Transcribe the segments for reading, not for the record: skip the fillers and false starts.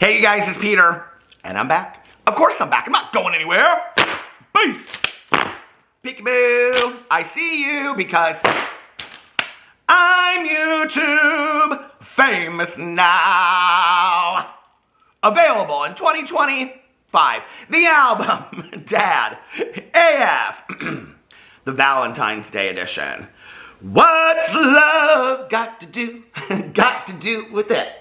Hey, you guys, it's Peter, and I'm back. Of course I'm back. I'm not going anywhere. Peace. Peekaboo. I see you because I'm YouTube famous now. Available in 2025. The album, Dad, AF, the Valentine's Day edition. What's love got to do with it?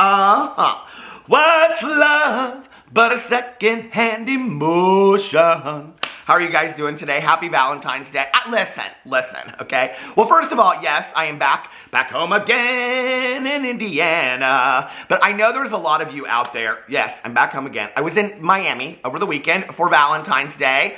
What's love but a second-hand emotion? How are you guys doing today? Happy Valentine's Day. Listen, okay? Well, first of all, yes, I am back home again in Indiana. But I know there's a lot of you out there. Yes, I'm back home again. I was in Miami over the weekend for Valentine's Day.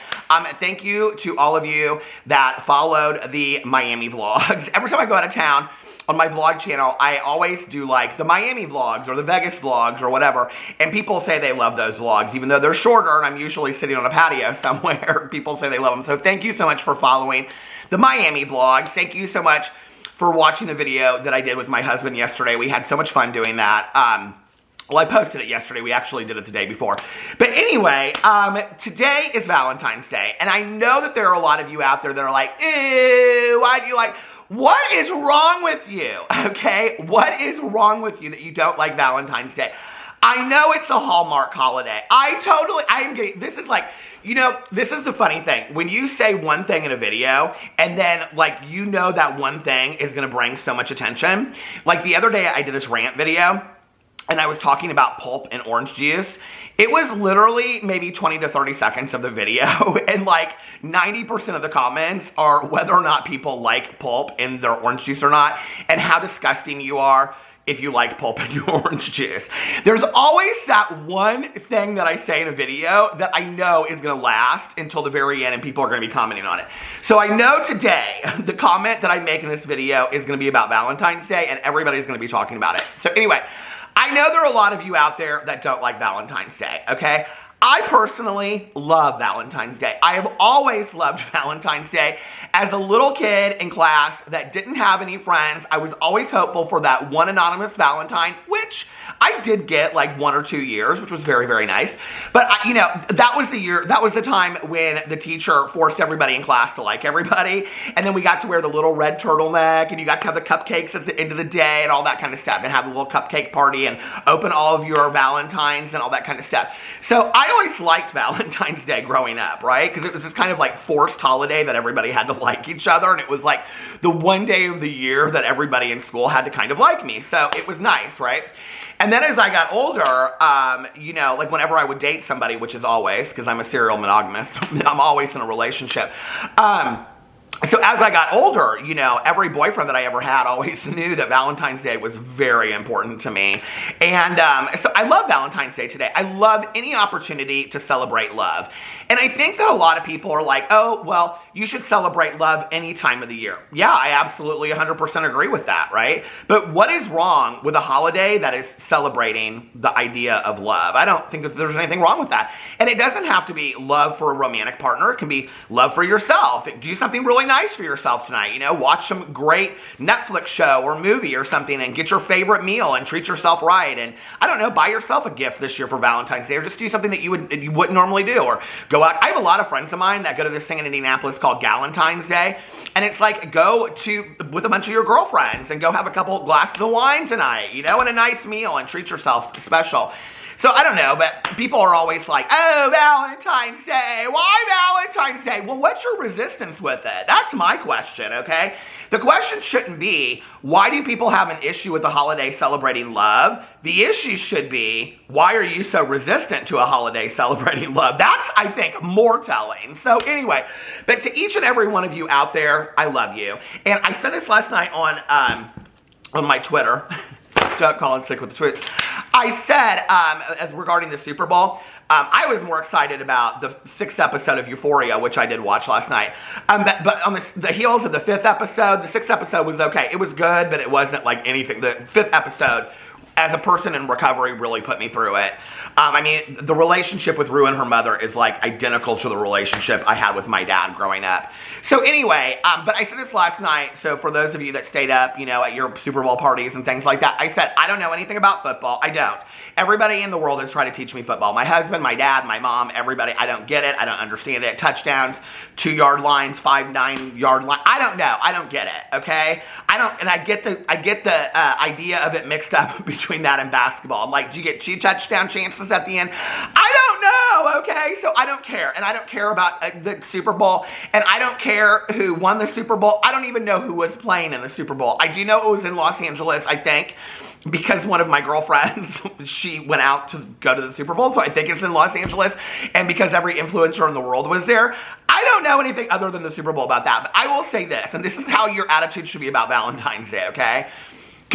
Thank you to all of you that followed the Miami vlogs. Every time I go out of town, on my vlog channel, I always do like the Miami vlogs or the Vegas vlogs or whatever, and people say they love those vlogs, even though they're shorter and I'm usually sitting on a patio somewhere. People say they love them. So thank you so much for following the Miami vlogs. Thank you so much for watching the video that I did with my husband yesterday. We had so much fun doing that. Well, I posted it yesterday. We actually did it the day before. But anyway, today is Valentine's Day, and I know that there are a lot of you out there that are like, ew, why do you like... What is wrong with you, okay? What is wrong with you that you don't like Valentine's Day? I know it's a Hallmark holiday. This is like, you know, this is the funny thing. When you say one thing in a video, and then, like, you know that one thing is going to bring so much attention. Like, the other day I did this rant video, and I was talking about pulp and orange juice. It was literally maybe 20 to 30 seconds of the video, and like 90% of the comments are whether or not people like pulp in their orange juice or not, and how disgusting you are if you like pulp in your orange juice. There's always that one thing that I say in a video that I know is gonna last until the very end and people are gonna be commenting on it. So I know today, the comment that I make in this video is gonna be about Valentine's Day, and everybody's gonna be talking about it. So anyway, I know there are a lot of you out there that don't like Valentine's Day, okay? I personally love Valentine's Day. I have always loved Valentine's Day. As a little kid in class that didn't have any friends, I was always hopeful for that one anonymous Valentine, which I did get like 1 or 2 years, which was very, very nice. But, you know, that was the time when the teacher forced everybody in class to like everybody. And then we got to wear the little red turtleneck, and you got to have the cupcakes at the end of the day and all that kind of stuff, and have a little cupcake party and open all of your Valentines and all that kind of stuff. So I always liked Valentine's Day growing up, right? Because it was this kind of like forced holiday that everybody had to like each other, and it was like the one day of the year that everybody in school had to kind of like me. So it was nice, right? And then as I got older, you know, like whenever I would date somebody, which is always, because I'm a serial monogamist, I'm always in a relationship. So as I got older, you know, every boyfriend that I ever had always knew that Valentine's Day was very important to me. And so I love Valentine's Day today. I love any opportunity to celebrate love. And I think that a lot of people are like, oh, well, you should celebrate love any time of the year. Yeah, I absolutely 100% agree with that, right? But what is wrong with a holiday that is celebrating the idea of love? I don't think that there's anything wrong with that. And it doesn't have to be love for a romantic partner. It can be love for yourself. Do something really nice for yourself tonight. You know, watch some great Netflix show or movie or something and get your favorite meal and treat yourself right. And I don't know, buy yourself a gift this year for Valentine's Day, or just do something that you wouldn't normally do, or go out. I have a lot of friends of mine that go to this thing in Indianapolis called Valentines Day, and it's like go with a bunch of your girlfriends and go have a couple glasses of wine tonight, you know, and a nice meal, and treat yourself special. So I don't know, but people are always like, oh, Valentine's Day, why Valentine's Day? Well, what's your resistance with it? That's my question, okay? The question shouldn't be, why do people have an issue with the holiday celebrating love? The issue should be, why are you so resistant to a holiday celebrating love? That's, I think, more telling. So anyway, but to each and every one of you out there, I love you. And I said this last night on my Twitter. Don't call in sick with the tweets. I said, as regarding the Super Bowl, I was more excited about the 6th episode of Euphoria, which I did watch last night. But on the heels of the 5th episode, the 6th episode was okay. It was good, but it wasn't like anything. The 5th episode as a person in recovery, really put me through it. I mean, the relationship with Rue and her mother is like identical to the relationship I had with my dad growing up. So anyway, but I said this last night, so for those of you that stayed up, you know, at your Super Bowl parties and things like that, I said, I don't know anything about football. I don't. Everybody in the world is trying to teach me football. My husband, my dad, my mom, everybody. I don't get it. I don't understand it. Touchdowns, 2-yard lines, 5, 9-yard line. I don't know. I don't get it. Okay. I get the idea of it mixed up between that and basketball. I'm like, do you get 2 touchdown chances at the end? I don't know. Okay. So I don't care. And I don't care about the Super Bowl. And I don't care who won the Super Bowl. I don't even know who was playing in the Super Bowl. I do know it was in Los Angeles, I think, because one of my girlfriends, she went out to go to the Super Bowl, so I think it's in Los Angeles, and because every influencer in the world was there, I don't know anything other than the Super Bowl about that, but I will say this, and this is how your attitude should be about Valentine's Day, okay?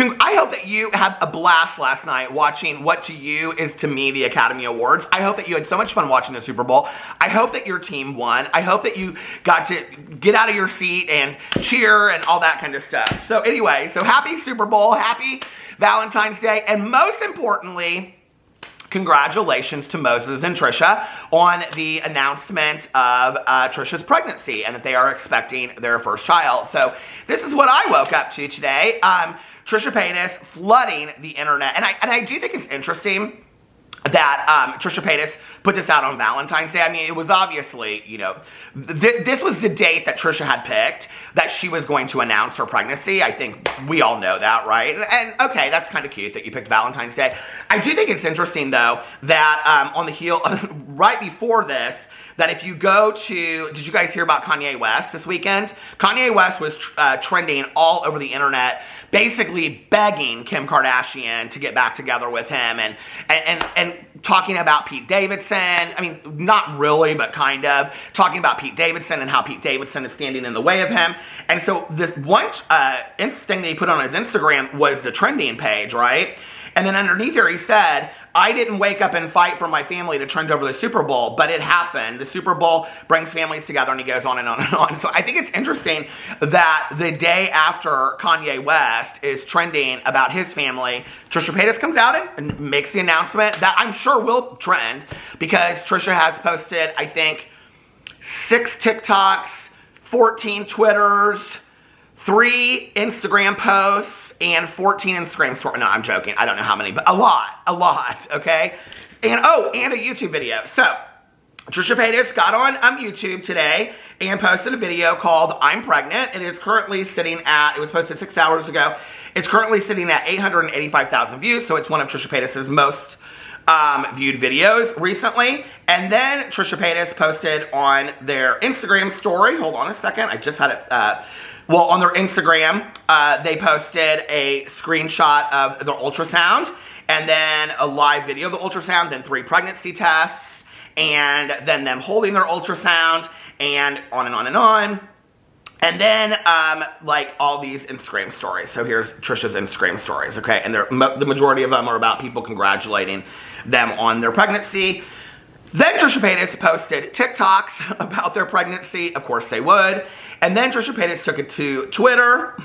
I hope that you had a blast last night watching what to you is to me the Academy Awards. I hope that you had so much fun watching the Super Bowl. I hope that your team won. I hope that you got to get out of your seat and cheer and all that kind of stuff. So anyway, so happy Super Bowl, happy Valentine's Day, and most importantly, congratulations to Moses and Trisha on the announcement of Trisha's pregnancy and that they are expecting their first child. So this is what I woke up to today. Trisha Paytas flooding the internet. And I do think it's interesting that Trisha Paytas put this out on Valentine's Day. I mean, it was obviously, you know, this was the date that Trisha had picked, that she was going to announce her pregnancy. I think we all know that, right? And okay, that's kind of cute that you picked Valentine's Day. I do think it's interesting, though, that on the heel, right before this, that if you go to, did you guys hear about Kanye West this weekend? Kanye West was trending all over the internet, basically begging Kim Kardashian to get back together with him and talking about Pete Davidson. I mean, not really, but kind of. Talking about Pete Davidson and how Pete Davidson is standing in the way of him. And so this one thing that he put on his Instagram was the trending page, right? And then underneath here he said, I didn't wake up and fight for my family to trend over the Super Bowl, but it happened. The Super Bowl brings families together, and he goes on and on and on. So I think it's interesting that the day after Kanye West is trending about his family, Trisha Paytas comes out and makes the announcement that I'm sure will trend, because Trisha has posted, I think, 6 TikToks, 14 Twitters, 3 Instagram posts, and 14 Instagram stories. No, I'm joking. I don't know how many, but a lot, okay? And, oh, and a YouTube video. So, Trisha Paytas got on YouTube today and posted a video called I'm Pregnant. It is currently sitting at, it was posted 6 hours ago. It's currently sitting at 885,000 views, so it's one of Trisha Paytas' most viewed videos recently. And then Trisha Paytas posted on their Instagram story, hold on a second, I just had it, well, on their Instagram, they posted a screenshot of the ultrasound, and then a live video of the ultrasound, then 3 pregnancy tests, and then them holding their ultrasound, and on and on and on. And then, like, all these Instagram stories. So here's Trisha's Instagram stories, okay? And the majority of them are about people congratulating them on their pregnancy. Then Trisha Paytas posted TikToks about their pregnancy. Of course they would. And then Trisha Paytas took it to Twitter.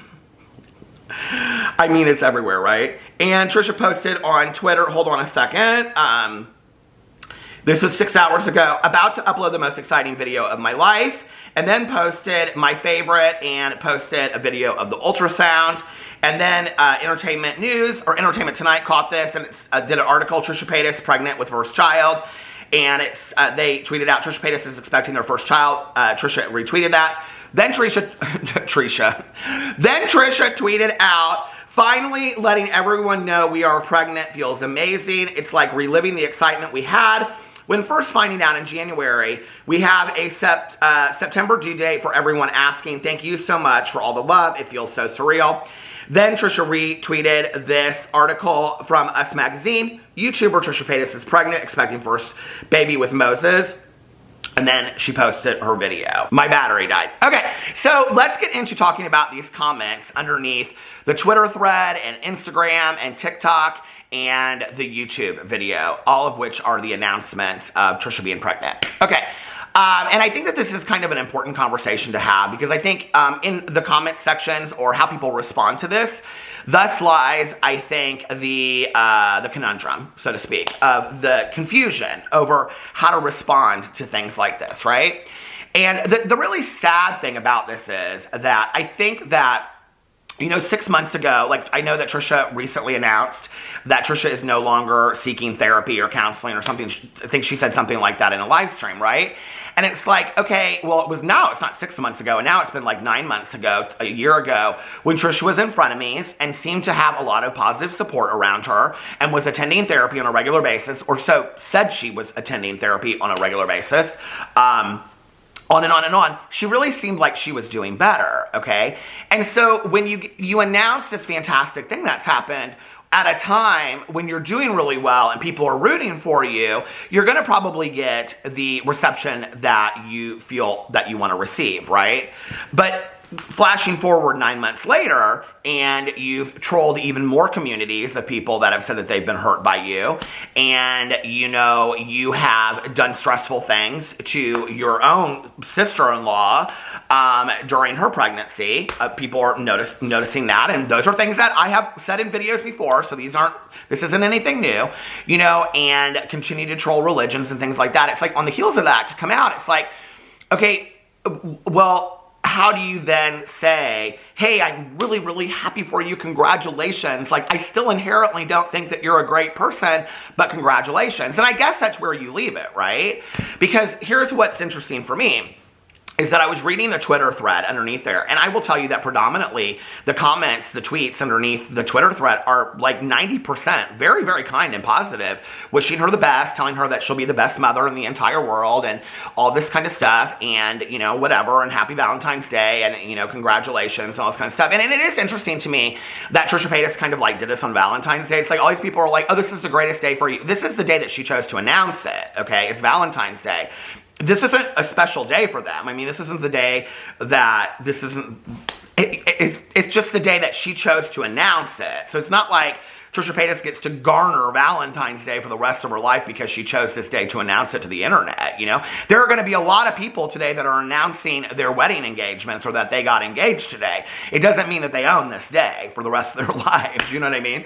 I mean, it's everywhere, right? And Trisha posted on Twitter, hold on a second. This was 6 hours ago. About to upload the most exciting video of my life. And then posted my favorite and posted a video of the ultrasound. And then Entertainment News, or Entertainment Tonight, caught this and did an article, Trisha Paytas pregnant with first child. And they tweeted out, Trisha Paytas is expecting their first child. Trisha retweeted that. Then Trisha tweeted out, finally letting everyone know we are pregnant feels amazing. It's like reliving the excitement we had when first finding out in January. We have a September due date for everyone asking. Thank you so much for all the love. It feels so surreal. Then Trisha retweeted this article from Us Magazine. YouTuber Trisha Paytas is pregnant, expecting first baby with Moses. And then she posted her video. My battery died. Okay, so let's get into talking about these comments underneath the Twitter thread and Instagram and TikTok and the YouTube video, all of which are the announcements of Trisha being pregnant. Okay, And I think that this is kind of an important conversation to have, because I think in the comment sections or how people respond to this, thus lies, I think, the conundrum, so to speak, of the confusion over how to respond to things like this, right? And the really sad thing about this is that I think that, you know, 6 months ago, like, I know that Trisha recently announced that Trisha is no longer seeking therapy or counseling or something. I think she said something like that in a live stream, right? And it's like, okay, well, it's not 6 months ago, and now it's been like 9 months ago, a year ago, when Trisha was in frenemies and seemed to have a lot of positive support around her and was attending therapy on a regular basis, or so said she was attending therapy on a regular basis. On and on and on. She really seemed like she was doing better, okay? And so when you announce this fantastic thing that's happened at a time when you're doing really well and people are rooting for you, you're going to probably get the reception that you feel that you want to receive, right? But flashing forward 9 months later, and you've trolled even more communities of people that have said that they've been hurt by you, and, you know, you have done stressful things to your own sister-in-law during her pregnancy. People are noticing that, and those are things that I have said in videos before, so this isn't anything new, you know, and continue to troll religions and things like that. It's like, on the heels of that, to come out, it's like, okay, well, how do you then say, hey, I'm really, really happy for you, congratulations. Like, I still inherently don't think that you're a great person, but congratulations. And I guess that's where you leave it, right? Because here's what's interesting for me, is that I was reading the Twitter thread underneath there, and I will tell you that predominantly the comments, the tweets underneath the Twitter thread are like 90% very, very kind and positive, wishing her the best, telling her that she'll be the best mother in the entire world, and all this kind of stuff, and, you know, whatever, and happy Valentine's Day, and, you know, congratulations, and all this kind of stuff. And it is interesting to me that Trisha Paytas kind of like did this on Valentine's Day. It's like all these people are like, oh, this is the greatest day for you. This is the day that she chose to announce it, okay? It's Valentine's Day. This isn't a special day for them. I mean, this isn't the day that, it's just the day that she chose to announce it. So it's not like Trisha Paytas gets to garner Valentine's Day for the rest of her life because she chose this day to announce it to the internet, you know? There are going to be a lot of people today that are announcing their wedding engagements or that they got engaged today. It doesn't mean that they own this day for the rest of their lives, you know what I mean?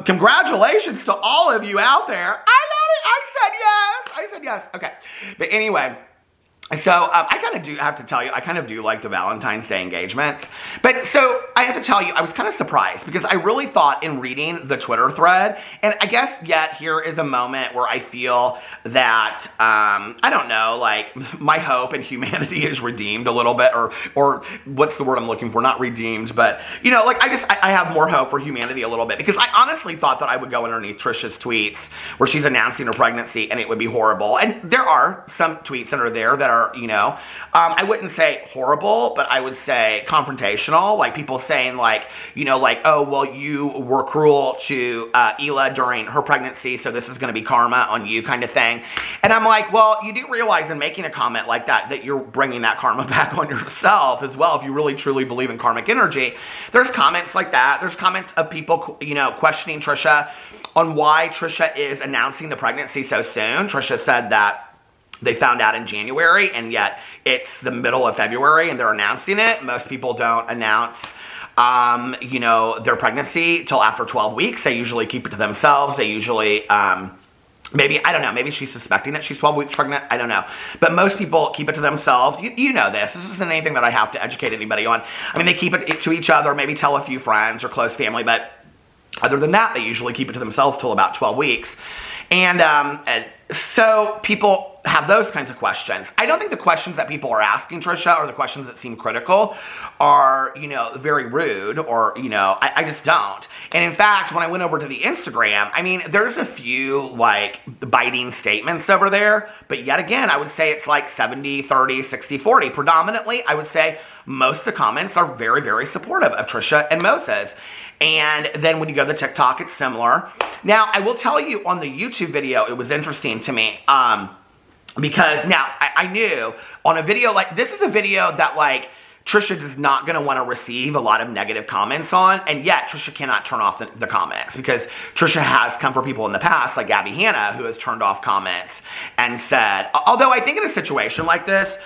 Congratulations to all of you out there. I said yes. Okay. But anyway, so I kind of do have to tell you, I kind of do like the Valentine's Day engagements. But so I have to tell you, I was kind of surprised because I really thought in reading the Twitter thread, and I guess yet here is a moment where I feel that, I don't know, like my hope in humanity is redeemed a little bit, or what's the word I'm looking for? Not redeemed, but, you know, like I have more hope for humanity a little bit, because I honestly thought that I would go underneath Trisha's tweets where she's announcing her pregnancy and it would be horrible. And there are some tweets that are there that are, you know, I wouldn't say horrible, but I would say confrontational, like people saying like, you know, like, oh, well, you were cruel to Hila during her pregnancy, so this is going to be karma on you kind of thing. And I'm like, well, you do realize in making a comment like that, that you're bringing that karma back on yourself as well, if you really truly believe in karmic energy. There's comments like that. There's comments of people, you know, questioning Trisha on why Trisha is announcing the pregnancy so soon. Trisha said that they found out in January, and yet it's the middle of February, and they're announcing it. Most people don't announce, you know, their pregnancy till after 12 weeks. They usually keep it to themselves. They usually, maybe, I don't know, maybe she's suspecting that she's 12 weeks pregnant. I don't know. But most people keep it to themselves. You know this. This isn't anything that I have to educate anybody on. I mean, they keep it to each other, maybe tell a few friends or close family, but other than that, they usually keep it to themselves till about 12 weeks. And so people have those kinds of questions. I don't think the questions that people are asking Trisha, or the questions that seem critical, are, you know, very rude, or, you know, I just don't. And in fact, when I went over to the Instagram, I mean, there's a few, like, biting statements over there, but yet again, I would say it's like 70, 30, 60, 40. Predominantly, I would say most of the comments are very, very supportive of Trisha and Moses. And then when you go to TikTok, it's similar. Now, I will tell you, on the YouTube video, it was interesting to me, because now I knew on a video, like, this is a video that, like, Trisha is not going to want to receive a lot of negative comments on, and yet Trisha cannot turn off the comments, because Trisha has come for people in the past, like Gabby Hanna, who has turned off comments and said, although I think in a situation like this,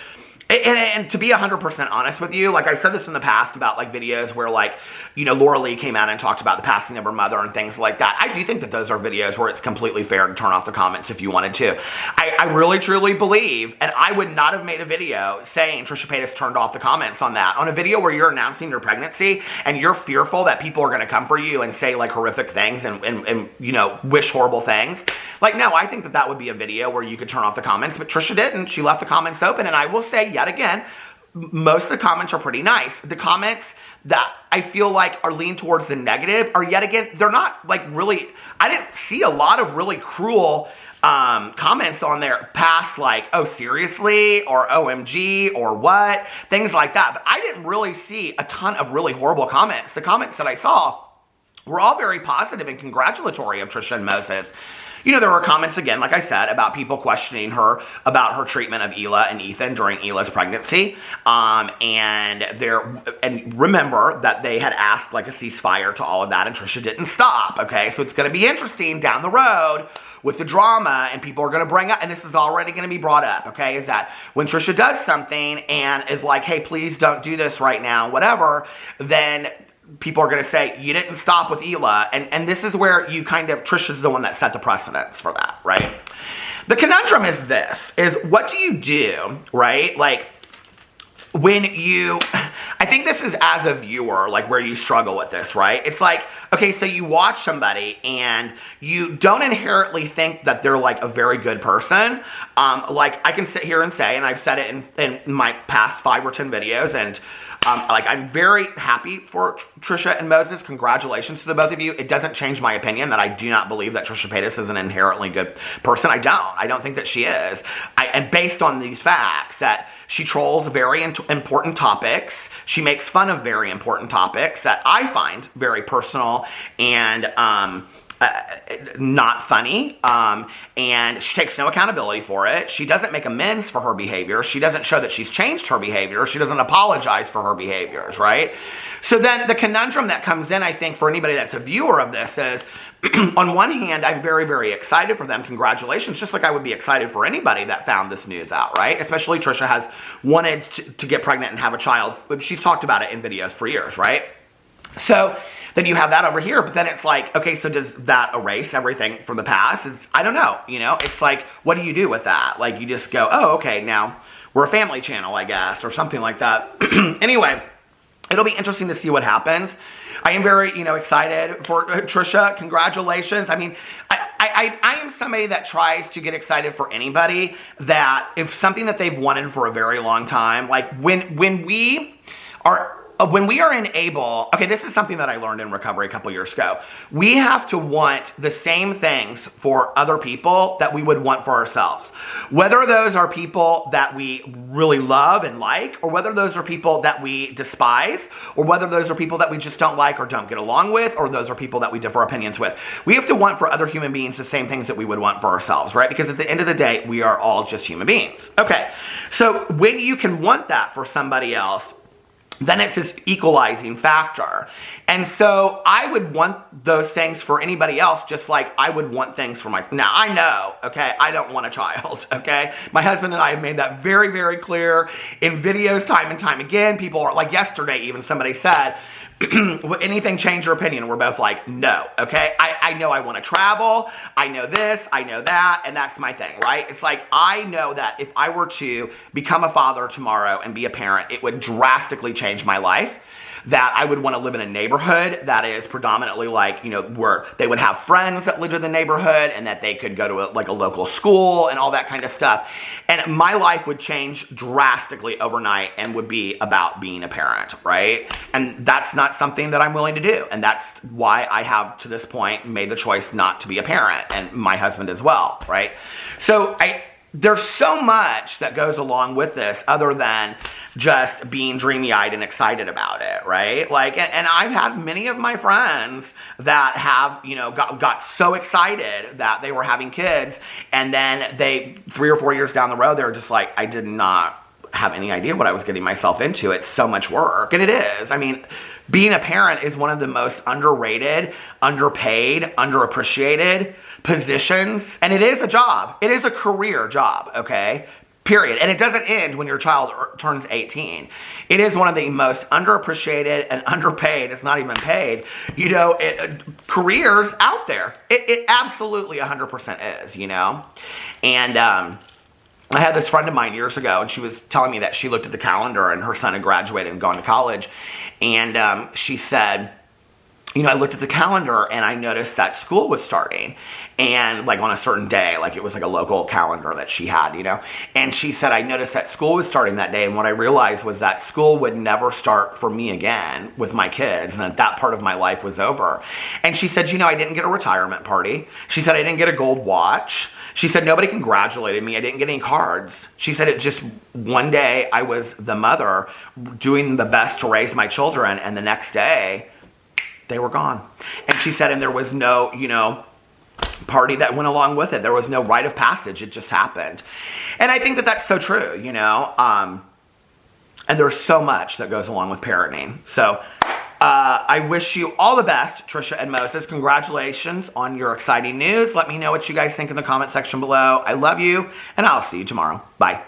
and to be 100% honest with you, like I've said this in the past about like videos where like, you know, Laura Lee came out and talked about the passing of her mother and things like that. I do think that those are videos where it's completely fair to turn off the comments if you wanted to. I really truly believe, and I would not have made a video saying Trisha Paytas turned off the comments on that. On a video where you're announcing your pregnancy and you're fearful that people are going to come for you and say like horrific things and you know, wish horrible things. Like, no, I think that that would be a video where you could turn off the comments, but Trisha didn't. She left the comments open, and I will say, yet again, most of the comments are pretty nice. The comments that I feel like are leaning towards the negative are, yet again, they're not like really, I didn't see a lot of really cruel comments on there past like, oh, seriously, or OMG, or what, things like that. But I didn't really see a ton of really horrible comments. The comments that I saw were all very positive and congratulatory of Trisha and Moses. You know, there were comments, again, like I said, about people questioning her about her treatment of Hila and Ethan during Hila's pregnancy. And remember that they had asked like a ceasefire to all of that, and Trisha didn't stop, okay? So it's going to be interesting down the road with the drama, and people are going to bring up, and this is already going to be brought up, okay, is that when Trisha does something and is like, hey, please don't do this right now, whatever, then people are going to say, you didn't stop with Hila. And this is where you kind of, Trisha's the one that set the precedence for that, right? The conundrum is this, is what do you do, right? Like, when you, I think this is as a viewer, like where you struggle with this, right? It's like, okay, so you watch somebody and you don't inherently think that they're like a very good person. Like I can sit here and say, and I've said it in my past 5 or 10 videos, and like, I'm very happy for Trisha and Moses. Congratulations to the both of you. It doesn't change my opinion that I do not believe that Trisha Paytas is an inherently good person. I don't think that she is. And based on these facts, that she trolls very important topics. She makes fun of very important topics that I find very personal and not funny, and she takes no accountability for it. She doesn't make amends for her behavior. She doesn't show that she's changed her behavior. She doesn't apologize for her behaviors, right? So then the conundrum that comes in, I think, for anybody that's a viewer of this is, on one hand, I'm very, very excited for them. Congratulations, just like I would be excited for anybody that found this news out, right? Especially Trisha has wanted to get pregnant and have a child. She's talked about it in videos for years, right? So then you have that over here, but then it's like, okay, so does that erase everything from the past? I don't know, you know? It's like, what do you do with that? Like, you just go, oh, okay, now we're a family channel, I guess, or something like that. Anyway, it'll be interesting to see what happens. I am very, you know, excited for Trisha. Congratulations. I mean, I am somebody that tries to get excited for anybody that, if something that they've wanted for a very long time, like when we are enabled, okay, this is something that I learned in recovery a couple years ago. We have to want the same things for other people that we would want for ourselves. Whether those are people that we really love and like, or whether those are people that we despise, or whether those are people that we just don't like or don't get along with, or those are people that we differ opinions with. We have to want for other human beings the same things that we would want for ourselves, right? Because at the end of the day, we are all just human beings. Okay, so when you can want that for somebody else, then it's this equalizing factor. And so I would want those things for anybody else, just like I would want things for myself. Now, I know, okay, I don't want a child, okay? My husband and I have made that very, very clear in videos time and time again. People are, like yesterday even, somebody said, anything change your opinion? We're both like, no, okay? I know I want to travel, I know this, I know that, and that's my thing, right? It's like, I know that if I were to become a father tomorrow and be a parent, it would drastically change my life. That I would want to live in a neighborhood that is predominantly like, you know, where they would have friends that lived in the neighborhood, and that they could go to like a local school and all that kind of stuff. And my life would change drastically overnight and would be about being a parent, right? And that's not something that I'm willing to do. And that's why I have, to this point, made the choice not to be a parent, and my husband as well, right? So there's so much that goes along with this other than just being dreamy-eyed and excited about it, right? Like, and I've had many of my friends that have, you know, got so excited that they were having kids, and then 3 or 4 years down the road, they were just like, I did not have any idea what I was getting myself into. It's so much work, and it is. I mean, being a parent is one of the most underrated, underpaid, underappreciated positions, and it is a job. It is a career job, okay? Period. And it doesn't end when your child turns 18. It is one of the most underappreciated and underpaid, it's not even paid, you know, careers out there. It absolutely 100% is, you know? And I had this friend of mine years ago, and she was telling me that she looked at the calendar and her son had graduated and gone to college. And she said, you know, I looked at the calendar and I noticed that school was starting, and like on a certain day, like it was like a local calendar that she had, you know, and she said, I noticed that school was starting that day, and what I realized was that school would never start for me again with my kids, and that part of my life was over. And she said, you know, I didn't get a retirement party. She said, I didn't get a gold watch. She said, nobody congratulated me. I didn't get any cards. She said, it just one day I was the mother doing the best to raise my children, and the next day they were gone. And she said, and there was no, you know, party that went along with it. There was no rite of passage. It just happened. And I think that that's so true, you know. And there's so much that goes along with parenting. So I wish you all the best, Trisha and Moses. Congratulations on your exciting news. Let me know what you guys think in the comment section below. I love you, and I'll see you tomorrow. Bye.